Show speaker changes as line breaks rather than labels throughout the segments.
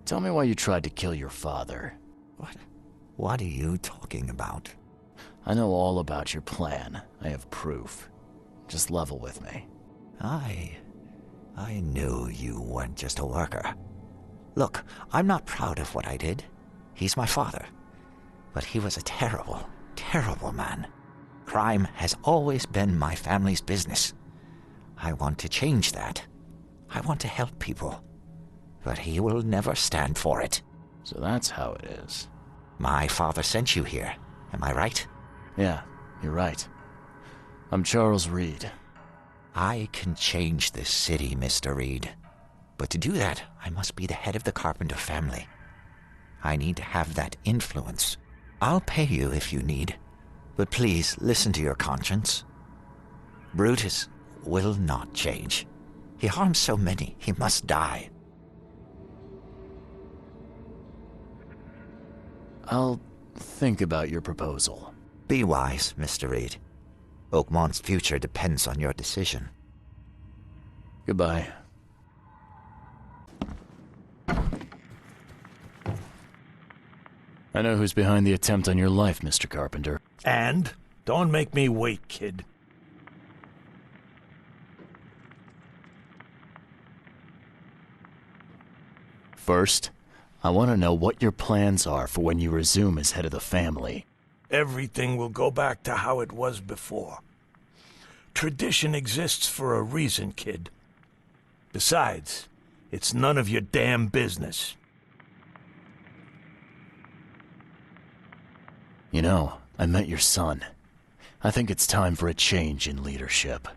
Tell me why you tried to kill your father.
What are you talking about?
I know all about your plan. I have proof. Just level with me.
I knew you weren't just a worker. Look, I'm not proud of what I did. He's my father. But he was a terrible, terrible man. Crime has always been my family's business. I want to change that. I want to help people. But he will never stand for it.
So that's how it is.
My father sent you here. Am I right?
Yeah, you're right. I'm Charles Reed.
I can change this city, Mr. Reed. But to do that, I must be the head of the Carpenter family. I need to have that influence. I'll pay you if you need. But please, listen to your conscience. Brutus will not change. He harms so many, he must die.
I'll think about your proposal.
Be wise, Mr. Reed. Oakmont's future depends on your decision.
Goodbye. I know who's behind the attempt on your life, Mr. Carpenter.
And? Don't make me wait, kid.
First, I want to know what your plans are for when you resume as head of the family.
Everything will go back to how it was before. Tradition exists for a reason, kid. Besides, it's none of your damn business.
You know, I met your son. I think it's time for a change in leadership.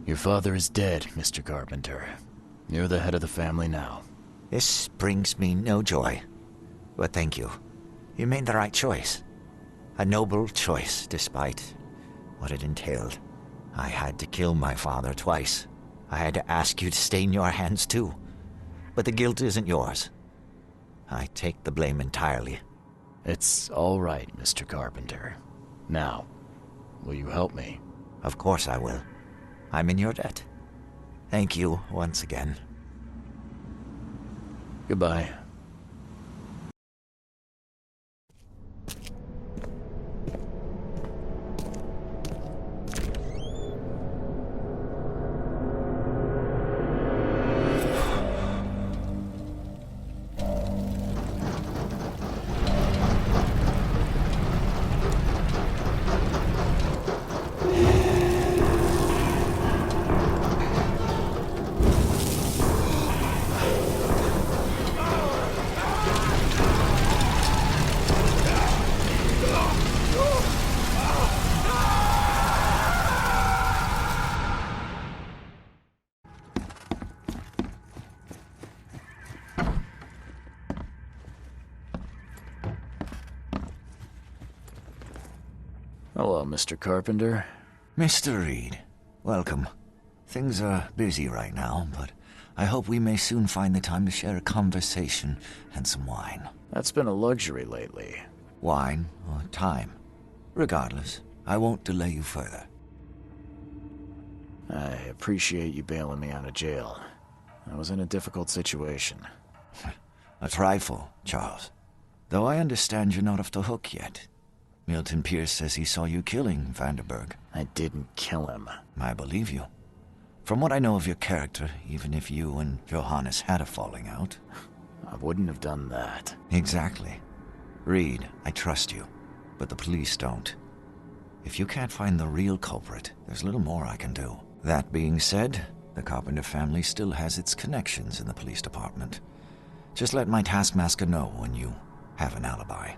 Your father is dead, Mr. Carpenter. You're the head of the family now.
This brings me no joy. But thank you. You made the right choice. A noble choice, despite what it entailed. I had to kill my father twice. I had to ask you to stain your hands too. But the guilt isn't yours. I take the blame entirely.
It's all right, Mr. Carpenter. Now, will you help me?
Of course I will. I'm in your debt. Thank you once again.
Goodbye. Hello, Mr. Carpenter.
Mr. Reed, welcome. Things are busy right now, but I hope we may soon find the time to share a conversation and some wine.
That's been a luxury lately.
Wine or time. Regardless, I won't delay you further.
I appreciate you bailing me out of jail. I was in a difficult situation.
A trifle, Charles. Though I understand you're not off the hook yet. Milton Pierce says he saw you killing Vanderberg.
I didn't kill him.
I believe you. From what I know of your character, even if you and Johannes had a falling out...
I wouldn't have done that.
Exactly. Reed, I trust you, but the police don't. If you can't find the real culprit, there's little more I can do. That being said, the Carpenter family still has its connections in the police department. Just let my taskmaster know when you have an alibi.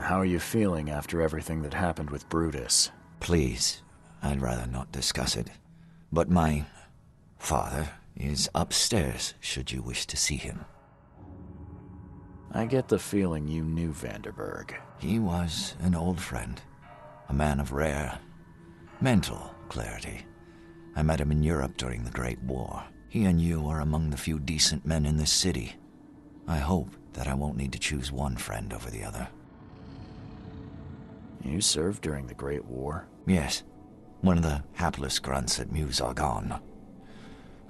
How are you feeling after everything that happened with Brutus?
Please, I'd rather not discuss it. But my father is upstairs, should you wish to see him.
I get the feeling you knew Vanderberg.
He was an old friend, a man of rare mental clarity. I met him in Europe during the Great War. He and you are among the few decent men in this city. I hope that I won't need to choose one friend over the other.
You served during the Great War?
Yes, one of the hapless grunts at Meuse Argonne.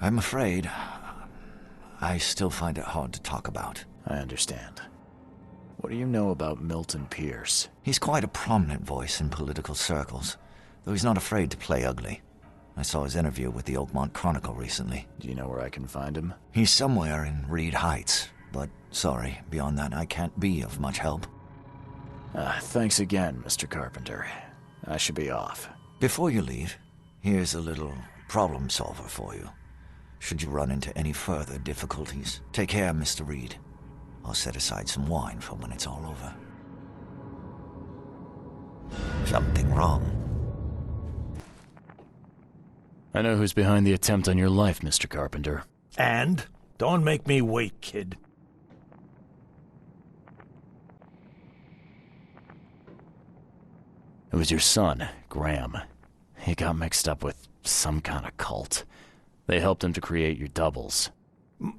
I'm afraid I still find it hard to talk about.
I understand. What do you know about Milton Pierce?
He's quite a prominent voice in political circles, though he's not afraid to play ugly. I saw his interview with the Oakmont Chronicle recently.
Do you know where I can find him?
He's somewhere in Reed Heights, but sorry, beyond that I can't be of much help.
Thanks again, Mr. Carpenter. I should be off.
Before you leave, here's a little problem solver for you. Should you run into any further difficulties, take care, Mr. Reed. I'll set aside some wine for when it's all over. Something wrong?
I know who's behind the attempt on your life, Mr. Carpenter.
And? Don't make me wait, kid.
It was your son, Graham. He got mixed up with some kind of cult. They helped him to create your doubles.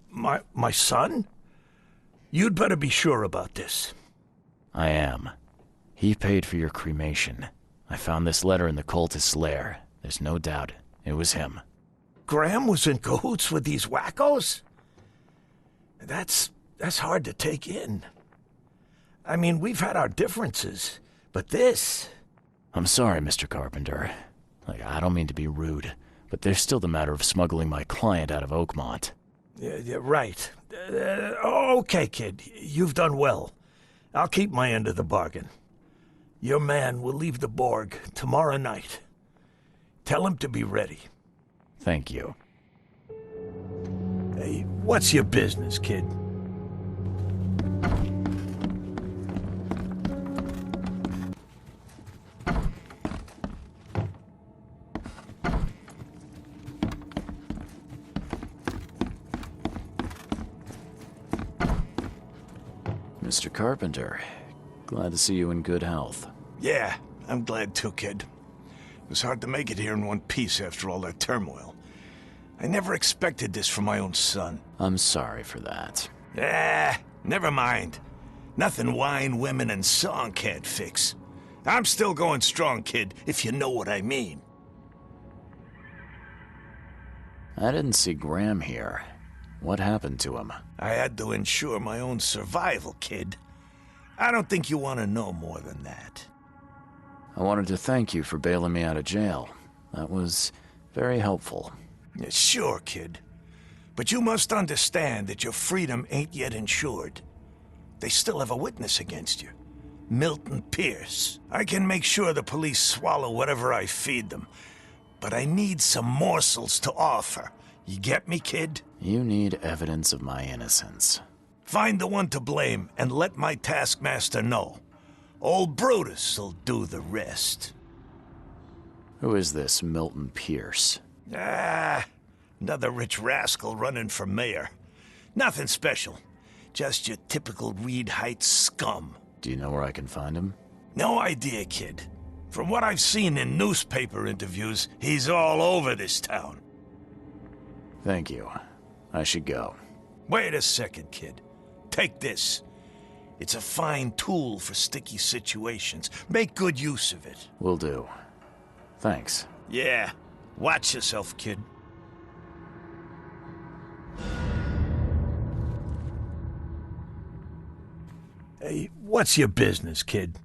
My son? You'd better be sure about this.
I am. He paid for your cremation. I found this letter in the cultist's lair. There's no doubt it was him.
Graham was in cahoots with these wackos? That's hard to take in. I mean, we've had our differences, but this...
I'm sorry, Mr. Carpenter. I don't mean to be rude, but there's still the matter of smuggling my client out of Oakmont.
Yeah, right. Okay, kid. You've done well. I'll keep my end of the bargain. Your man will leave the Borg tomorrow night. Tell him to be ready.
Thank you.
Hey, what's your business, kid?
Mr. Carpenter, glad to see you in good health.
Yeah, I'm glad too, kid. It was hard to make it here in one piece after all that turmoil. I never expected this from my own son.
I'm sorry for that.
Never mind. Nothing wine, women, and song can't fix. I'm still going strong, kid, if you know what I mean.
I didn't see Graham here. What happened to him?
I had to ensure my own survival, kid. I don't think you want to know more than that.
I wanted to thank you for bailing me out of jail. That was very helpful.
Yeah, sure, kid. But you must understand that your freedom ain't yet insured. They still have a witness against you. Milton Pierce. I can make sure the police swallow whatever I feed them. But I need some morsels to offer. You get me, kid?
You need evidence of my innocence.
Find the one to blame and let my taskmaster know. Old Brutus will do the rest.
Who is this Milton Pierce?
Another rich rascal running for mayor. Nothing special. Just your typical Reed Heights scum.
Do you know where I can find him?
No idea, kid. From what I've seen in newspaper interviews, he's all over this town.
Thank you. I should go.
Wait a second, kid. Take this. It's a fine tool for sticky situations. Make good use of it.
Will do. Thanks.
Yeah. Watch yourself, kid.
Hey, what's your business, kid?